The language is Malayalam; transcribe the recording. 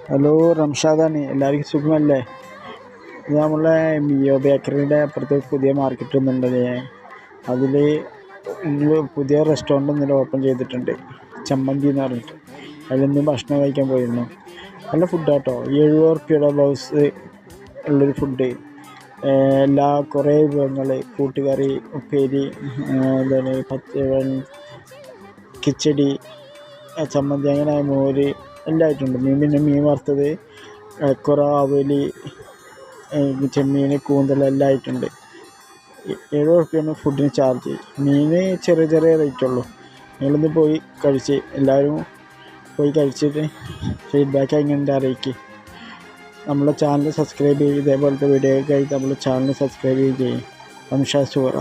ഹലോ റംഷാദാണ്. എല്ലാവർക്കും സുഖമല്ലേ? ഇത് നമ്മളെ മിയോ ബേക്കറിയുടെ അപ്പുറത്ത് പുതിയ മാർക്കറ്റ് ഒന്നുണ്ടല്ലേ, അതിൽ പുതിയ റെസ്റ്റോറൻറ്റ് ഇന്നലെ ഓപ്പൺ ചെയ്തിട്ടുണ്ട്. ചമ്മന്തി എന്ന് പറഞ്ഞിട്ട് അതിലൊന്ന് ഭക്ഷണം കഴിക്കാൻ പോയിരുന്നു. നല്ല ഫുഡാട്ടോ. 70 റുപ്യയുടെ ബ്ലൗസ് ഉള്ളൊരു ഫുഡ്. കുറേ വിഭവങ്ങൾ, കൂട്ടുകറി, ഉപ്പേരി, എന്താണ് കിച്ചടി, ചമ്മന്തി, അങ്ങനെ മോര് എല്ലാം ആയിട്ടുണ്ട്. പിന്നെ മീൻ വറുത്തത്, കൊറ, അവല്, ചെമ്മീൻ, കൂന്തൽ എല്ലാം ആയിട്ടുണ്ട്. 70 റുപ്യാണ് ഫുഡിന് ചാർജ്. മീൻ ചെറിയ ചെറിയ റേറ്റുള്ളൂ. നിങ്ങളൊന്ന് പോയി കഴിച്ച്, എല്ലാവരും പോയി കഴിച്ചിട്ട് ഫീഡ്ബാക്ക് എങ്ങനെ അറിയിക്കുക. നമ്മളെ ചാനൽ സബ്സ്ക്രൈബ് ചെയ്ത് ഇതേപോലത്തെ വീഡിയോ ഒക്കെ ആയിട്ട് നമ്മളെ ചാനൽ സബ്സ്ക്രൈബ് ചെയ്യും. റംഷാദ് സുഹറ.